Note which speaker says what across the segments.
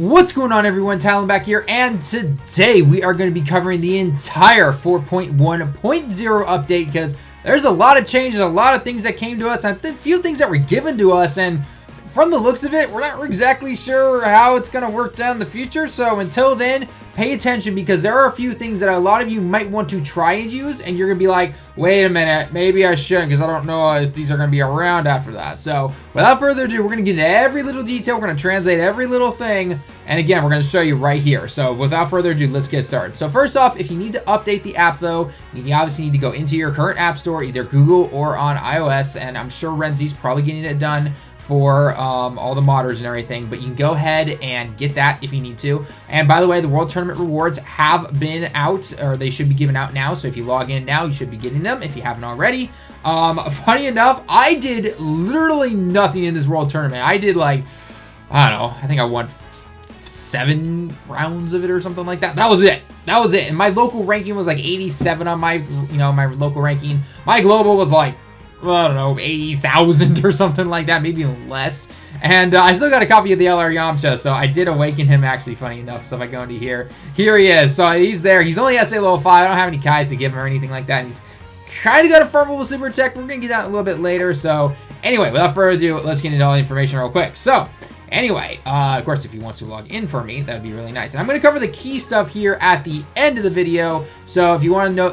Speaker 1: What's going on, everyone? Tallen back here, and today we are going to be covering the entire 4.1.0 update because there's a lot of changes, a lot of things that came to us, and a few things that were given to us, and from the looks of it, we're not exactly sure how it's going to work down in the future. So until then, pay attention because there are a few things that a lot of you might want to try and use, and you're going to be like, wait a minute, maybe I shouldn't because I don't know if these are going to be around after that. So without further ado, we're going to get into every little detail. We're going to translate every little thing. And again, we're going to show you right here. So without further ado, let's get started. So first off, if you need to update the app though, you obviously need to go into your current app store, either Google or on iOS. And I'm sure Renzi's probably getting it done for all the modders and everything, but you can go ahead and get that if you need to. And by the way, the World Tournament rewards have been out, or they should be given out now. So if you log in now, you should be getting them if you haven't already. Funny enough, I did literally nothing in this World Tournament. I did like, I don't know, I think I won 7 rounds of it or something like that. That was it. That was it. And my local ranking was like 87 on my, my local ranking. My global was like, I don't know, 80,000 or something like that, maybe even less. And I still got a copy of the LR Yamcha, so I did awaken him, actually, funny enough. So if I go into here he is. So he's there. He's only SA level 5. I don't have any Kais to give him or anything like that. And he's kind of got a farmable super tech. We're going to get that a little bit later. So anyway, without further ado, let's get into all the information real quick. So anyway, of course, if you want to log in for me, that would be really nice. And I'm going to cover the key stuff here at the end of the video. So if you want to know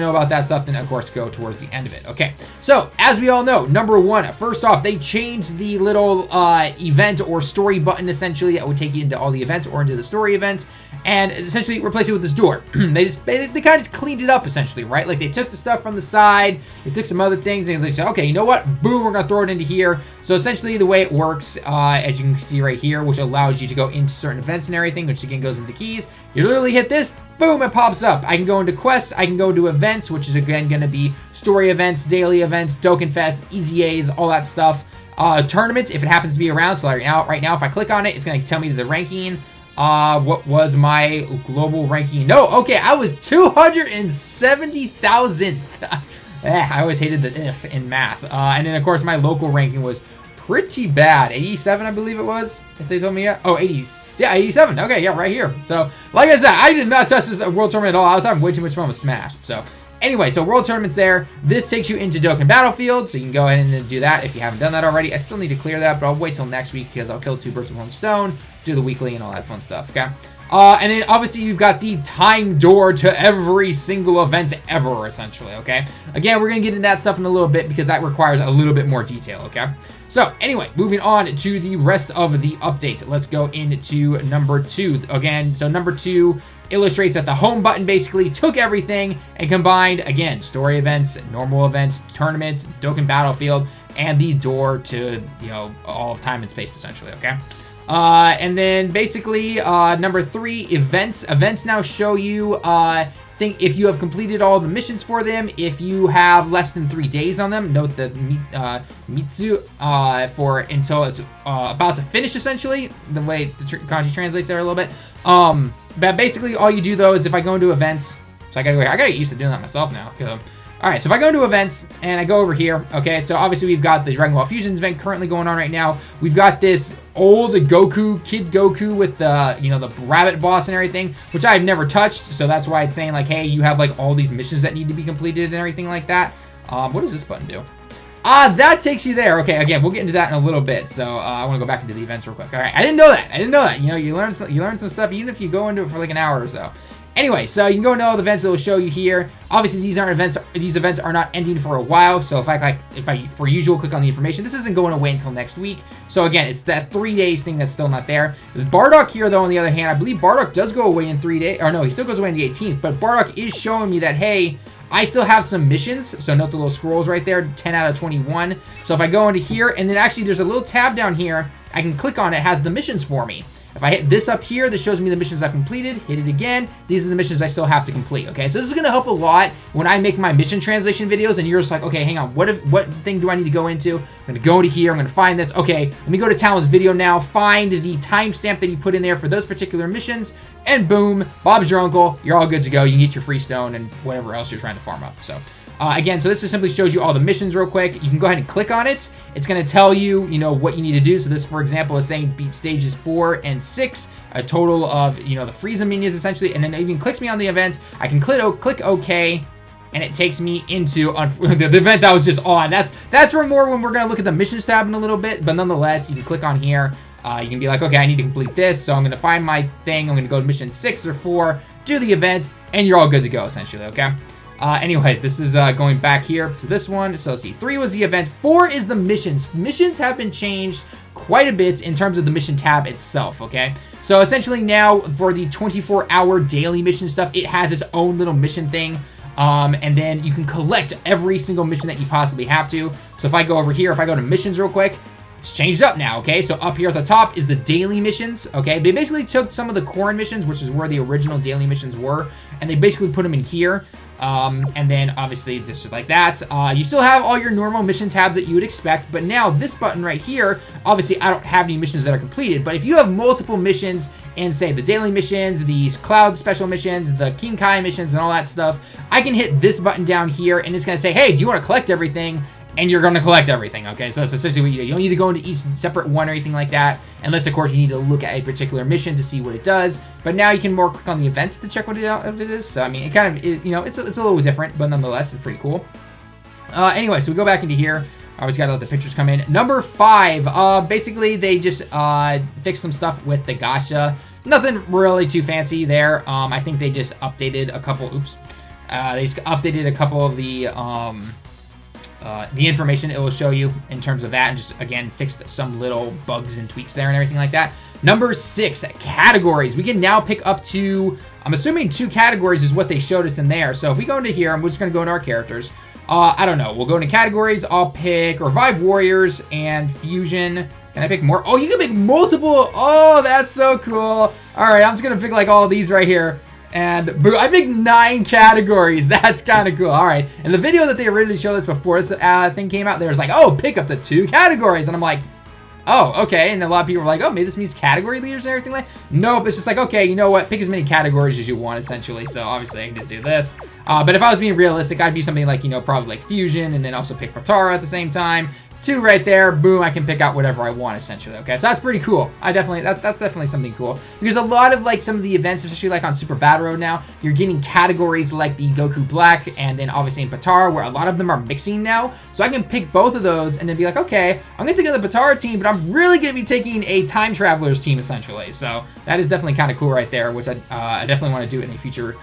Speaker 1: about that stuff, then of course go towards the end of it. Okay. So as we all know, number one, first off, they changed the little event or story button essentially that would take you into all the events or into the story events, and essentially replace it with this door. they kind of just cleaned it up essentially, right? Like they took the stuff from the side, they took some other things, and they said, okay, you know what? Boom, we're gonna throw it into here. So essentially, the way it works, as you can see right here, which allows you to go into certain events and everything, which again goes into keys. You literally hit this, boom, it pops up. I can go into quests, I can go to events, which is again going to be story events, daily events, Dokkan Fest, Easy A's, all that stuff. Tournaments, if it happens to be around. So right now, if I click on it, it's going to tell me the ranking. What was my global ranking? No, okay, I was 270,000th. I always hated the if in math. And then of course my local ranking was pretty bad. 87, I believe it was, if they told me yet. Oh, 80, yeah, 87. Okay, yeah, right here. So, like I said, I did not test this World Tournament at all. I was having way too much fun with Smash. So, anyway, so World Tournament's there. This takes you into Dokkan Battlefield, so you can go ahead and do that if you haven't done that already. I still need to clear that, but I'll wait till next week because I'll kill 2 birds with 1 stone, do the weekly and all that fun stuff, okay? And then obviously you've got the time door to every single event ever, essentially, okay? Again, we're going to get into that stuff in a little bit because that requires a little bit more detail, okay? So anyway, moving on to the rest of the updates. Let's go into number 2. Again, so number 2 illustrates that the home button basically took everything and combined, again, story events, normal events, tournaments, Dokkan Battlefield, and the door to, all of time and space, essentially, okay? And then basically, number 3, events. Events now show you, if you have completed all the missions for them, if you have less than 3 days on them. Note the Mitsu for until it's about to finish, essentially, the way the kanji translates there a little bit. But basically, all you do though is if I go into events, so I gotta get used to doing that myself now. All right, so if I go into events and I go over here, okay, so obviously we've got the Dragon Ball Fusions event currently going on right now. We've got this old Goku, Kid Goku with the, the rabbit boss and everything, which I've never touched. So that's why it's saying like, hey, you have like all these missions that need to be completed and everything like that. What does this button do? That takes you there. Okay, again, we'll get into that in a little bit. So I want to go back into the events real quick. All right, I didn't know that. You learn some stuff even if you go into it for like an hour or so. Anyway, so you can go into all the events that will show you here. Obviously, these events are not ending for a while. So if I for usual click on the information, this isn't going away until next week. So again, it's that 3 days thing that's still not there. Bardock here, though, on the other hand, I believe Bardock does go away in 3 days. Or no, he still goes away on the 18th. But Bardock is showing me that, hey, I still have some missions. So note the little scrolls right there, 10 out of 21. So if I go into here, and then actually there's a little tab down here, I can click on it, has the missions for me. If I hit this up here, this shows me the missions I've completed. Hit it again. These are the missions I still have to complete, okay? So this is going to help a lot when I make my mission translation videos and you're just like, okay, hang on, what thing do I need to go into? I'm going to go to here. I'm going to find this. Okay, let me go to Tallen's video now, find the timestamp that he put in there for those particular missions, and boom, Bob's your uncle. You're all good to go. You can get your free stone and whatever else you're trying to farm up. So Again, so this just simply shows you all the missions real quick. You can go ahead and click on it. It's going to tell you, you know, what you need to do. So this, for example, is saying beat stages 4 and 6, a total of, you know, the Frieza minions essentially. And then it even clicks me on the events. I can click OK, and it takes me into the event I was just on. That's for more when we're going to look at the missions tab in a little bit. But nonetheless, you can click on here. You can be like, okay, I need to complete this. So I'm going to find my thing. I'm going to go to mission 6 or 4, do the event, and you're all good to go, essentially, okay? Anyway, this is going back here to this one. So let's see, 3 was the event, 4 is the missions. Missions have been changed quite a bit in terms of the mission tab itself, okay? So essentially now for the 24-hour daily mission stuff, it has its own little mission thing. And then you can collect every single mission that you possibly have to. So if I go over here, if I go to missions real quick, it's changed up now, okay? So up here at the top is the daily missions, okay? They basically took some of the core missions, which is where the original daily missions were, and they basically put them in here. And then obviously just like that. You still have all your normal mission tabs that you would expect, but now this button right here, obviously I don't have any missions that are completed, but if you have multiple missions in, say, the daily missions, these cloud special missions, the King Kai missions, and all that stuff, I can hit this button down here, and it's going to say, hey, do you want to collect everything? And you're going to collect everything, okay? So that's essentially what you do. You don't need to go into each separate one or anything like that, unless, of course, you need to look at a particular mission to see what it does. But now you can more click on the events to check what it is. So, I mean, it kind of, you know, it's a little different, but nonetheless, it's pretty cool. Anyway, so we go back into here. I always got to let the pictures come in. Number 5, basically, they just fixed some stuff with the gacha. Nothing really too fancy there. I think they just updated a couple, they just updated a couple of the information it will show you in terms of that, and just, again, fixed some little bugs and tweaks there and everything like that. Number 6, categories. We can now pick up to, I'm assuming 2 categories is what they showed us in there. So if we go into here, I'm just going to go into our characters. I don't know. We'll go into categories. I'll pick Revive Warriors and Fusion. Can I pick more? Oh, you can pick multiple. Oh, that's so cool. All right, I'm just going to pick like all of these right here. And boo, I picked 9 categories. That's kind of cool. All right. And the video that they originally showed us before this thing came out, they was like, oh, pick up to 2 categories. And I'm like, oh, okay. And a lot of people were like, oh, maybe this means category leaders and everything like that. Nope. It's just like, okay, you know what? Pick as many categories as you want, essentially. So obviously I can just do this. But if I was being realistic, I'd be something like, you know, probably like Fusion, and then also pick Potara at the same time. 2 right there, boom, I can pick out whatever I want, essentially, okay? So that's pretty cool. That's definitely something cool. Because a lot of, like, some of the events, especially, like, on Super Battle Road now, you're getting categories like the Goku Black, and then, obviously, in Potara, where a lot of them are mixing now. So I can pick both of those, and then be like, okay, I'm going to take the Potara team, but I'm really going to be taking a Time Travelers team, essentially. So that is definitely kind of cool right there, which I definitely want to do in a future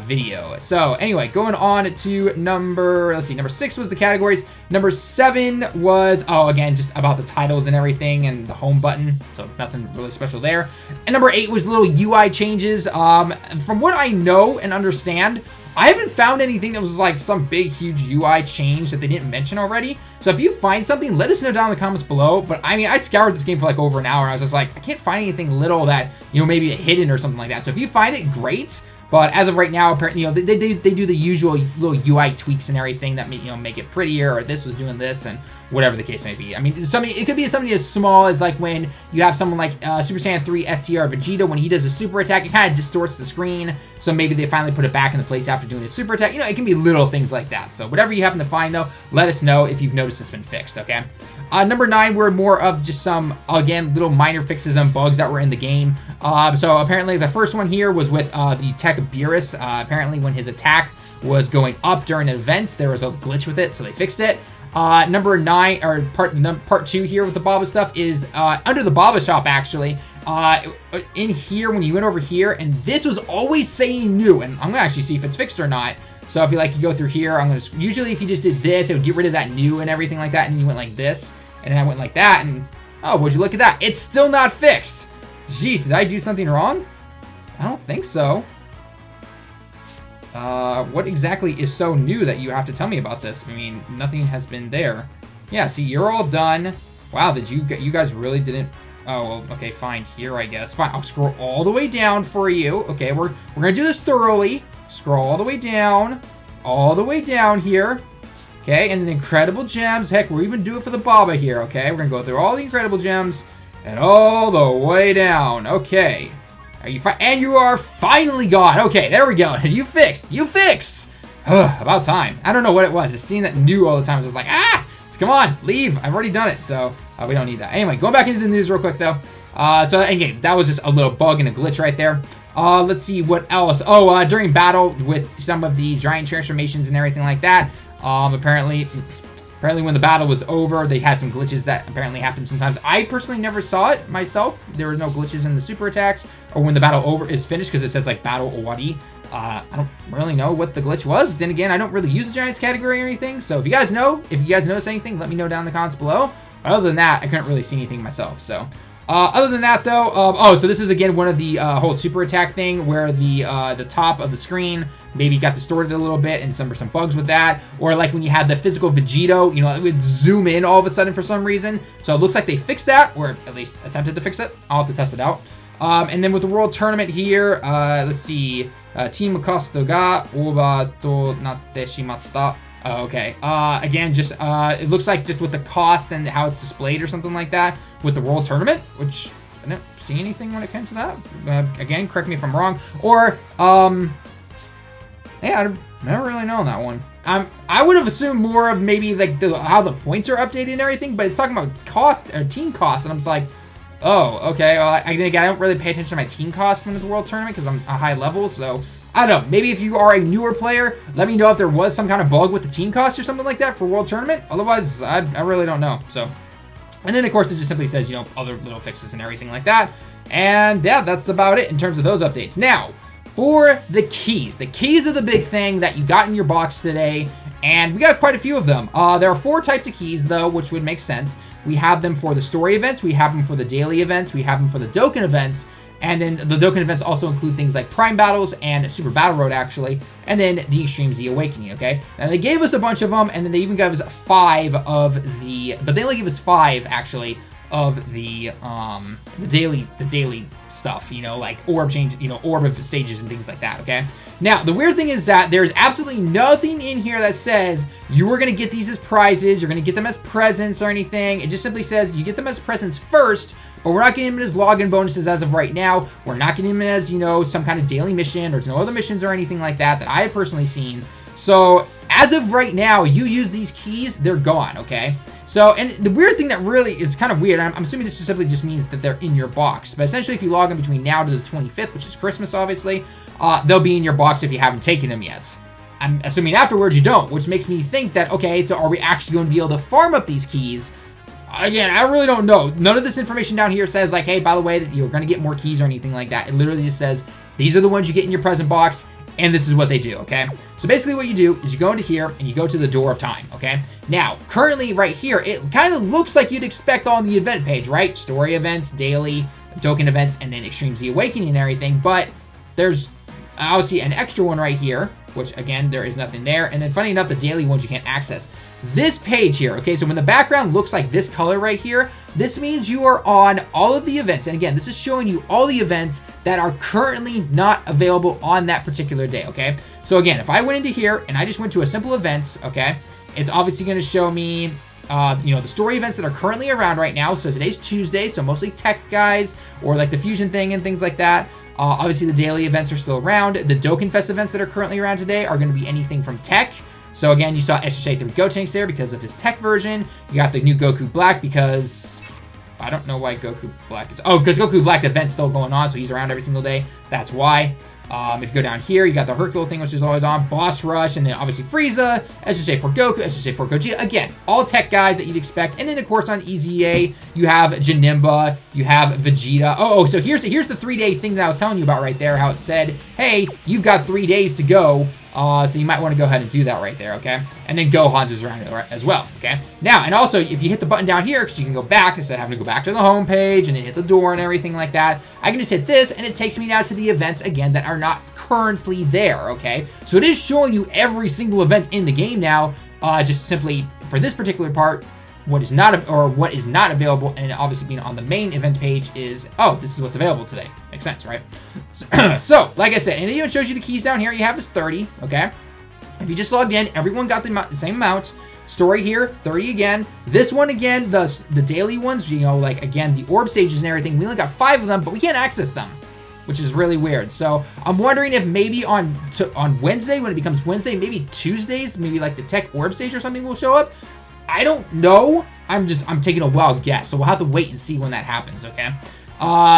Speaker 1: video. So anyway, going on to number 6 was the categories. Number 7 was, oh, again, just about the titles and everything and the home button. So nothing really special there. And number 8 was little UI changes. From what I know and understand, I haven't found anything that was like some big, huge UI change that they didn't mention already. So if you find something, let us know down in the comments below. But I mean, I scoured this game for like over an hour. I was just like, I can't find anything little that, you know, maybe hidden or something like that. So if you find it, great. But as of right now, apparently, you know, they do the usual little UI tweaks and everything that make it prettier, or this was doing this, and whatever the case may be. I mean, it could be something as small as like when you have someone like Super Saiyan 3 STR Vegeta, when he does a super attack, it kind of distorts the screen. So maybe they finally put it back into place after doing a super attack. You know, it can be little things like that. So whatever you happen to find, though, let us know if you've noticed it's been fixed, okay? Number 9 were more of just some, again, little minor fixes and bugs that were in the game. So apparently the first one here was with the Tech Beerus. Apparently when his attack was going up during an event, there was a glitch with it, so they fixed it. Number 9, or part 2 here with the Baba stuff is under the Baba shop, actually. In here, when you went over here, and this was always saying new, and I'm gonna actually see if it's fixed or not. So if you like, you go through here, usually if you just did this, it would get rid of that new and everything like that, and you went like this, and then I went like that, and oh, would you look at that? It's still not fixed. Jeez, did I do something wrong? I don't think so. What exactly is so new that you have to tell me about this? I mean, nothing has been there. Yeah, see, you're all done. Wow, you guys really didn't... Oh, well, okay, fine, here, I guess. Fine, I'll scroll all the way down for you. Okay, we're gonna do this thoroughly. Scroll all the way down here. Okay, and the incredible gems. Heck, we'll even do it for the Baba here, okay? We're gonna go through all the incredible gems and all the way down. Okay. Are you and you are finally gone. Okay, there we go. You fixed. About time. I don't know what it was. Just seeing that new all the time. I was just like, come on, leave. I've already done it, so we don't need that. Anyway, going back into the news real quick, though. So, again, that was just a little bug and a glitch right there. Let's see what else. Oh, during battle with some of the giant transformations and everything like that, apparently when the battle was over, they had some glitches that apparently happen sometimes. I personally never saw it myself. There were no glitches in the super attacks or when the battle is finished, because it says like battle owari. I don't really know what the glitch was. Then again, I don't really use the Giants category or anything. So if you guys notice anything, let me know down in the comments below. Other than that, I couldn't really see anything myself. So other than that though, so this is again one of the whole super attack thing where the top of the screen maybe got distorted a little bit and some bugs with that. Or like when you had the physical Vegito, you know, it would zoom in all of a sudden for some reason. So it looks like they fixed that, or at least attempted to fix it. I'll have to test it out. And then with the World Tournament here, let's see. Team Costo ga over to natte shimatta. Okay. Again, just it looks like just with the cost and how it's displayed or something like that with the World Tournament, which I didn't see anything when it came to that. Again, correct me if I'm wrong. Or yeah, I've never really known that one. I would have assumed more of maybe like how the points are updated and everything, but it's talking about cost or team cost, and I'm just like, oh, okay. Well, I don't really pay attention to my team cost when it's a World Tournament because I'm a high level, so I don't know. Maybe if you are a newer player, let me know if there was some kind of bug with the team cost or something like that for World Tournament. Otherwise, I really don't know. So, and then of course it just simply says, you know, other little fixes and everything like that. And yeah, that's about it in terms of those updates. Now, for the keys. The keys are the big thing that you got in your box today, and we got quite a few of them. There are 4 types of keys, though, which would make sense. We have them for the story events, we have them for the daily events, we have them for the Dokkan events, and then the Dokkan events also include things like Prime Battles and Super Battle Road, actually, and then the Extreme Z Awakening, okay? Now, they gave us a bunch of them, and then they even gave us 5 of the... But they only gave us 5, actually, of the daily stuff, you know, like orb change, you know, orb of stages and things like that, okay? Now, the weird thing is that there's absolutely nothing in here that says you are going to get these as prizes, you're going to get them as presents or anything. It just simply says you get them as presents first, but we're not getting them as login bonuses as of right now. We're not getting them as, you know, some kind of daily mission. There's no other missions or anything like that that I have personally seen. So, as of right now, you use these keys, they're gone, okay? So, and the weird thing that really is kind of weird, I'm assuming this just simply just means that they're in your box. But essentially, if you log in between now to the 25th, which is Christmas, obviously, they'll be in your box if you haven't taken them yet. I'm assuming afterwards you don't, which makes me think that, okay, so are we actually going to be able to farm up these keys? Again, I really don't know. None of this information down here says, like, hey, by the way, that you're going to get more keys or anything like that. It literally just says, these are the ones you get in your present box, and this is what they do, okay? So basically what you do is you go into here and you go to the Door of Time, okay? Now, currently right here, it kind of looks like you'd expect on the event page, right? Story events, daily, Dokkan events, and then Extreme Z Awakening and everything, but there's obviously an extra one right here, which again, there is nothing there. And then funny enough, the daily ones you can't access. This page here, okay, so when the background looks like this color right here, this means you are on all of the events. And again, this is showing you all the events that are currently not available on that particular day, okay? So again, if I went into here and I just went to a simple events, okay, it's obviously going to show me, you know, the story events that are currently around right now. So today's Tuesday, so mostly tech guys or like the fusion thing and things like that. Obviously, the daily events are still around. The Dokkan Fest events that are currently around today are going to be anything from tech. So again, you saw SSJ 3 Gotenks there because of his tech version. You got the new Goku Black because... I don't know why Goku Black is... Oh, because Goku Black event's still going on, so he's around every single day. That's why. If you go down here, you got the Hercule thing, which is always on. Boss Rush, and then obviously Frieza, SSJ 4 Goku, SSJ 4 Gogeta. Again, all tech guys that you'd expect. And then, of course, on EZA, you have Janemba, you have Vegeta. Oh, so here's the 3-day thing that I was telling you about right there, how it said, hey, you've got 3 days to go. So you might want to go ahead and do that right there, okay? And then Gohan's is around as well, okay? Now, and also, if you hit the button down here, because you can go back instead of having to go back to the home page and then hit the door and everything like that, I can just hit this, and it takes me now to the events, again, that are not currently there, okay? So it is showing you every single event in the game now, just simply for this particular part, what is not available, and obviously being on the main event page is, oh, this is what's available today. Makes sense, right? So, like I said, and it even shows you the keys down here. You have is 30, okay? If you just logged in, everyone got the same amount. Story here, 30 again. This one again, the daily ones, you know, like again, the orb stages and everything, we only got 5 of them, but we can't access them. which is really weird. So I'm wondering if maybe on Wednesday, when it becomes Wednesday, maybe Tuesdays, maybe like the Tech Orb stage or something will show up. I don't know. I'm taking a wild guess. So we'll have to wait and see when that happens, okay?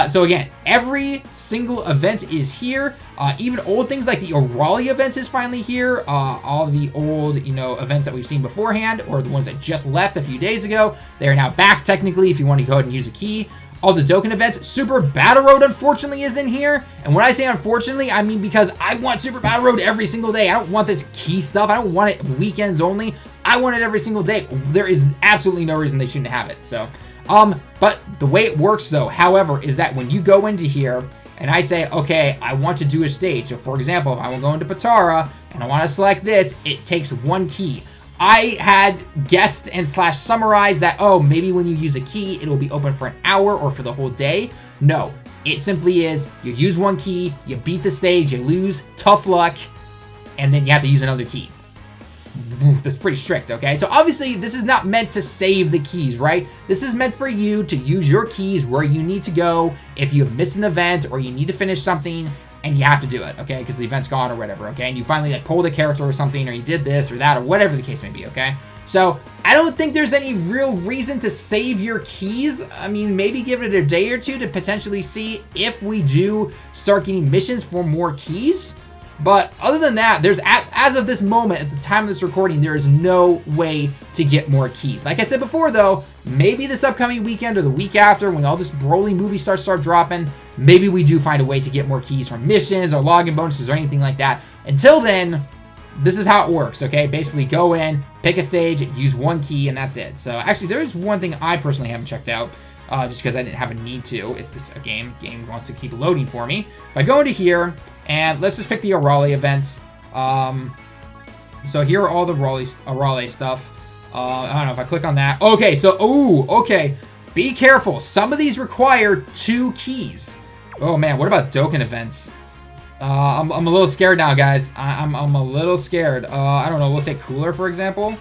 Speaker 1: So again, every single event is here. Even old things like the Orali event is finally here. All of the old, you know, events that we've seen beforehand, or the ones that just left a few days ago, they are now back technically if you want to go ahead and use a key. All the Dokkan events. Super Battle Road, unfortunately, is in here. And when I say unfortunately, I mean because I want Super Battle Road every single day. I don't want this key stuff. I don't want it weekends only. I want it every single day. There is absolutely no reason they shouldn't have it. So, but the way it works, though, however, is that when you go into here and I say, okay, I want to do a stage. So, for example, if I will go into Patara and I want to select this, it takes one key. I had guessed and summarized that, oh, maybe when you use a key, it'll be open for an hour or for the whole day. No, it simply is you use one key, you beat the stage, you lose, tough luck, and then you have to use another key. That's pretty strict, okay? So obviously, this is not meant to save the keys, right? This is meant for you to use your keys where you need to go if you have missed an event or you need to finish something and you have to do it, okay? Because the event's gone or whatever, okay? And you finally like pulled a character or something, or you did this or that or whatever the case may be, okay? So I don't think there's any real reason to save your keys. I mean, maybe give it a day or two to potentially see if we do start getting missions for more keys. But other than that, there's, as of this moment, at the time of this recording, there is no way to get more keys. Like I said before, though, maybe this upcoming weekend or the week after, when all this Broly movies start dropping, maybe we do find a way to get more keys from missions or login bonuses or anything like that. Until then, this is how it works, okay? Basically, go in, pick a stage, use one key, and that's it. So actually, there is one thing I personally haven't checked out. Just because I didn't have a need to, if this game wants to keep loading for me. If I go into here, and let's just pick the Orali events. So here are all the Orali stuff. I don't know if I click on that. Okay, so, okay. Be careful. Some of these require 2 keys. Oh man, what about Dokkan events? I'm a little scared now, guys. I'm a little scared. I don't know, we'll take Cooler, for example.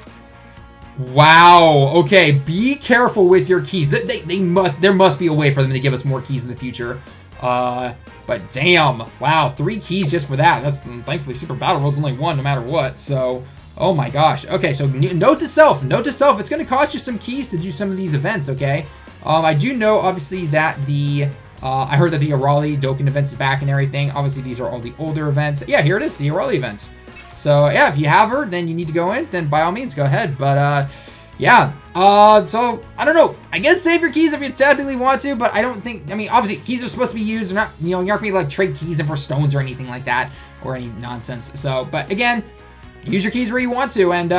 Speaker 1: Wow. Okay, be careful with your keys. There must be a way for them to give us more keys in the future. But damn. Wow, 3 keys just for that. That's thankfully Super Battle Road's only 1 no matter what. So, oh my gosh. Okay, so note to self. It's going to cost you some keys to do some of these events, okay? I do know obviously that I heard that the Orali Dokkan events is back and everything. Obviously these are all the older events. Yeah, here it is, the Orali events. So, yeah, if you have her, then you need to go in, then by all means, go ahead. But, yeah. So, I don't know. I guess save your keys if you technically want to, but I don't think, I mean, obviously, keys are supposed to be used. They're not, you know, you're not going to, like, trade keys in for stones or anything like that, or any nonsense. So, but, again, use your keys where you want to, and,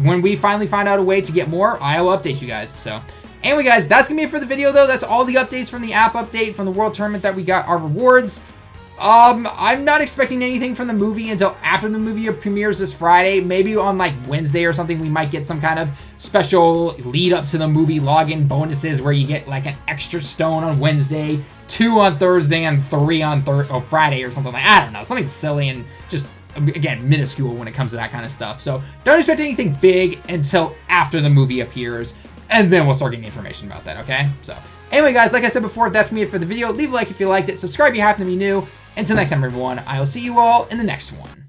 Speaker 1: when we finally find out a way to get more, I'll update you guys. So, anyway, guys, that's going to be it for the video, though. That's all the updates from the app update, from the World Tournament that we got, our rewards. I'm not expecting anything from the movie until after the movie premieres this Friday. Maybe on like Wednesday or something, we might get some kind of special lead up to the movie login bonuses where you get like an extra stone on Wednesday, 2 on Thursday, and 3 on Friday or something like, I don't know, something silly and just, again, minuscule when it comes to that kind of stuff. So don't expect anything big until after the movie appears, and then we'll start getting information about that, okay? So anyway, guys, like I said before, that's me for the video. Leave a like if you liked it. Subscribe if you happen to be new. Until next time, everyone, I will see you all in the next one.